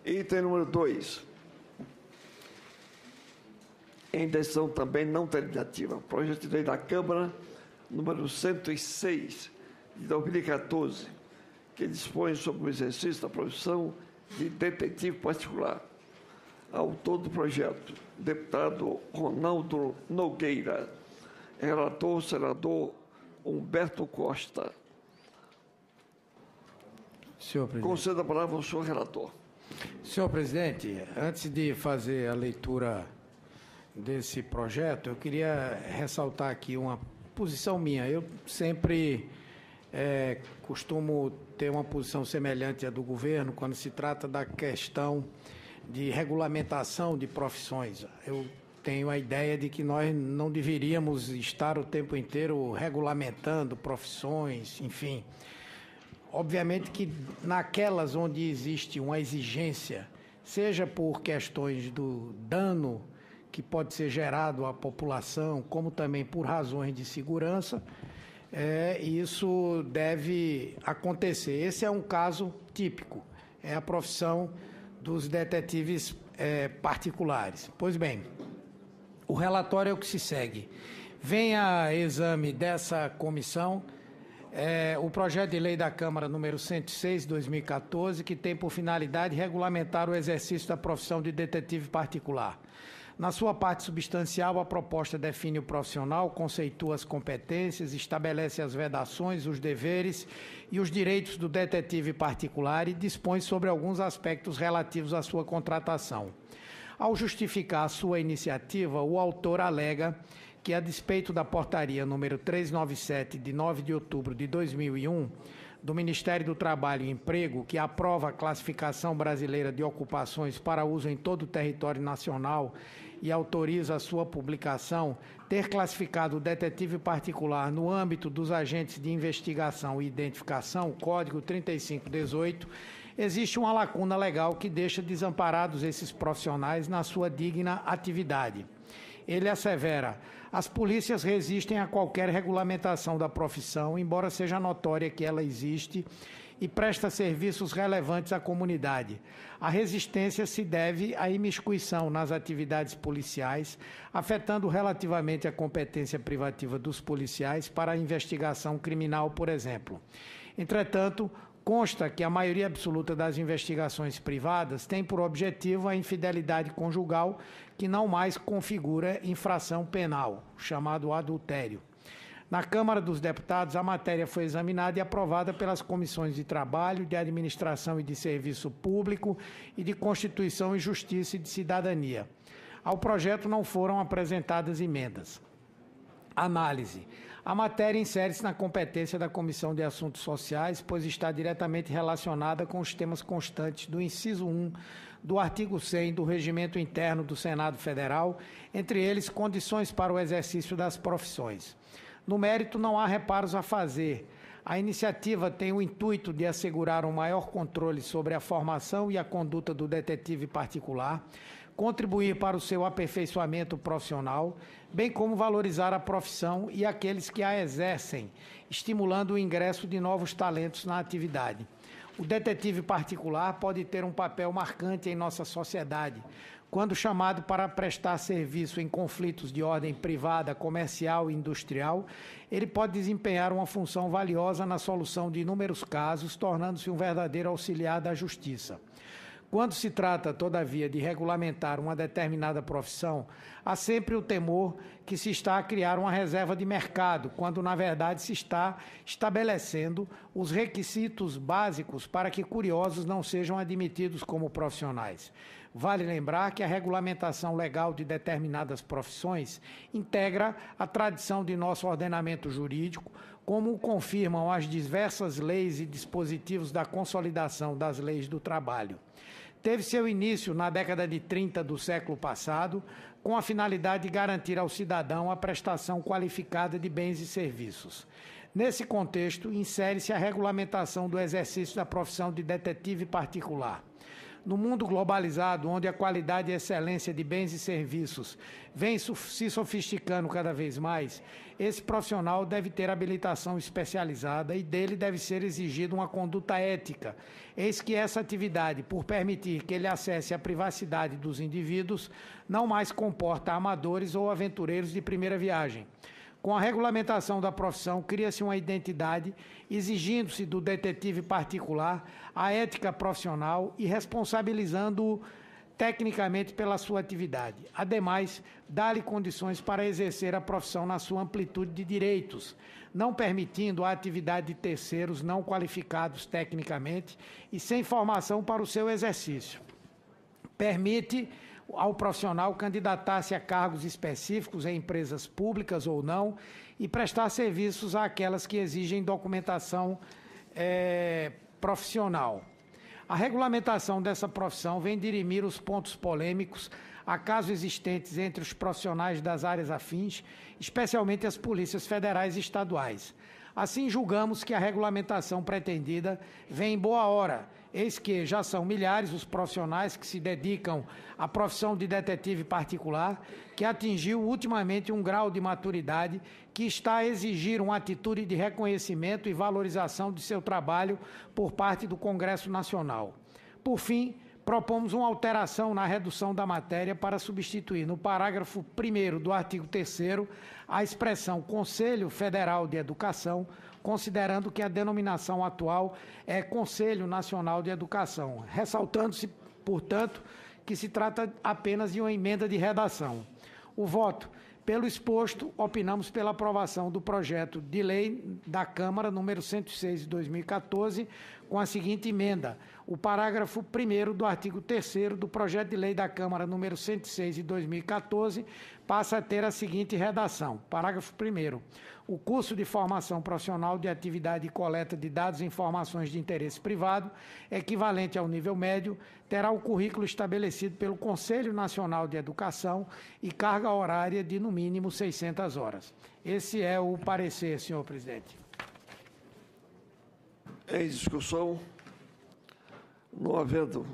Item número 2. Em decisão também não deliberativa, projeto de lei da Câmara, número 106, de 2014, que dispõe sobre o exercício da profissão de detetive particular. Autor do projeto, deputado Ronaldo Nogueira. Relator, senador Humberto Costa. Senhor presidente. Conceda a palavra ao senhor relator. Senhor presidente, antes de fazer a leitura desse projeto, eu queria ressaltar aqui uma posição minha. Eu sempre costumo ter uma posição semelhante à do governo quando se trata da questão de regulamentação de profissões. Eu tenho a ideia de que nós não deveríamos estar o tempo inteiro regulamentando profissões, enfim. Obviamente que naquelas onde existe uma exigência, seja por questões do dano que pode ser gerado à população, como também por razões de segurança, isso deve acontecer. Esse é um caso típico, é a profissão dos detetives particulares. Pois bem, o relatório é o que se segue. Vem a exame dessa comissão o projeto de lei da Câmara número 106, 2014, que tem por finalidade regulamentar o exercício da profissão de detetive particular. Na sua parte substancial, a proposta define o profissional, conceitua as competências, estabelece as vedações, os deveres e os direitos do detetive particular e dispõe sobre alguns aspectos relativos à sua contratação. Ao justificar a sua iniciativa, o autor alega que, a despeito da portaria número 397, de 9 de outubro de 2001, do Ministério do Trabalho e Emprego, que aprova a classificação brasileira de ocupações para uso em todo o território nacional e autoriza a sua publicação, ter classificado o detetive particular no âmbito dos agentes de investigação e identificação, Código 3518, existe uma lacuna legal que deixa desamparados esses profissionais na sua digna atividade. Ele assevera: as polícias resistem a qualquer regulamentação da profissão, embora seja notória que ela existe e presta serviços relevantes à comunidade. A resistência se deve à imiscuição nas atividades policiais, afetando relativamente a competência privativa dos policiais para a investigação criminal, por exemplo. Entretanto, consta que a maioria absoluta das investigações privadas tem por objetivo a infidelidade conjugal, que não mais configura infração penal, chamado adultério. Na Câmara dos Deputados, a matéria foi examinada e aprovada pelas comissões de Trabalho, de Administração e de Serviço Público e de Constituição e Justiça e de Cidadania. Ao projeto não foram apresentadas emendas. Análise. A matéria insere-se na competência da Comissão de Assuntos Sociais, pois está diretamente relacionada com os temas constantes do inciso 1 do artigo 100 do Regimento Interno do Senado Federal, entre eles condições para o exercício das profissões. No mérito, não há reparos a fazer. A iniciativa tem o intuito de assegurar um maior controle sobre a formação e a conduta do detetive particular, contribuir para o seu aperfeiçoamento profissional, bem como valorizar a profissão e aqueles que a exercem, estimulando o ingresso de novos talentos na atividade. O detetive particular pode ter um papel marcante em nossa sociedade, quando chamado para prestar serviço em conflitos de ordem privada, comercial e industrial. Ele pode desempenhar uma função valiosa na solução de inúmeros casos, tornando-se um verdadeiro auxiliar da justiça. Quando se trata, todavia, de regulamentar uma determinada profissão, há sempre o temor que se está a criar uma reserva de mercado, quando, na verdade, se está estabelecendo os requisitos básicos para que curiosos não sejam admitidos como profissionais. Vale lembrar que a regulamentação legal de determinadas profissões integra a tradição de nosso ordenamento jurídico, como o confirmam as diversas leis e dispositivos da consolidação das leis do trabalho. Teve seu início na década de 30 do século passado, com a finalidade de garantir ao cidadão a prestação qualificada de bens e serviços. Nesse contexto, insere-se a regulamentação do exercício da profissão de detetive particular. No mundo globalizado, onde a qualidade e excelência de bens e serviços vem se sofisticando cada vez mais, esse profissional deve ter habilitação especializada e dele deve ser exigida uma conduta ética. Eis que essa atividade, por permitir que ele acesse a privacidade dos indivíduos, não mais comporta amadores ou aventureiros de primeira viagem. Com a regulamentação da profissão, cria-se uma identidade, exigindo-se do detetive particular a ética profissional e responsabilizando-o tecnicamente pela sua atividade. Ademais, dá-lhe condições para exercer a profissão na sua amplitude de direitos, não permitindo a atividade de terceiros não qualificados tecnicamente e sem formação para o seu exercício. Permite ao profissional candidatar-se a cargos específicos em empresas públicas ou não e prestar serviços àquelas que exigem documentação profissional. A regulamentação dessa profissão vem dirimir os pontos polêmicos, acaso existentes entre os profissionais das áreas afins, especialmente as polícias federais e estaduais. Assim, julgamos que a regulamentação pretendida vem em boa hora, eis que já são milhares os profissionais que se dedicam à profissão de detetive particular, que atingiu ultimamente um grau de maturidade que está a exigir uma atitude de reconhecimento e valorização de seu trabalho por parte do Congresso Nacional. Por fim, propomos uma alteração na redução da matéria para substituir no parágrafo 1º do artigo 3º a expressão Conselho Federal de Educação, considerando que a denominação atual é Conselho Nacional de Educação, ressaltando-se, portanto, que se trata apenas de uma emenda de redação. O voto. Pelo exposto, opinamos pela aprovação do projeto de lei da Câmara número 106 de 2014, com a seguinte emenda. O parágrafo 1º do artigo 3º do projeto de lei da Câmara número 106 de 2014 passa a ter a seguinte redação. Parágrafo 1º. O curso de formação profissional de atividade de coleta de dados e informações de interesse privado, equivalente ao nível médio, terá o currículo estabelecido pelo Conselho Nacional de Educação e carga horária de, no mínimo, 600 horas. Esse é o parecer, senhor presidente. Em discussão, não havendo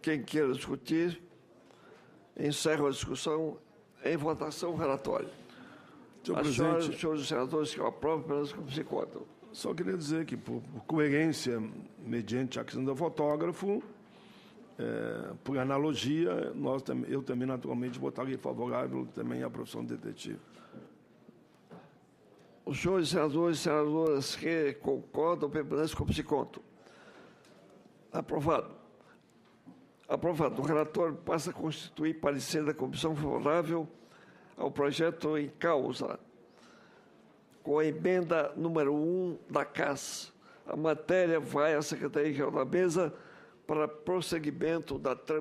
quem queira discutir, encerro a discussão. Em votação, o relatório. Senhor As presidente, os senhores senadores que eu aprovo, pelas como se contam. só queria dizer que, por coerência, mediante a questão do fotógrafo, por analogia, eu também, naturalmente, votaria favorável também à profissão de detetive. Os senhores senadores e senadoras que concordam, permanecem como se contam. Aprovado. Aprovado. O relatório passa a constituir parecer da comissão favorável ao projeto em causa, com a emenda número 1 da CAS. A matéria vai à Secretaria-Geral da Mesa para prosseguimento da tramitação.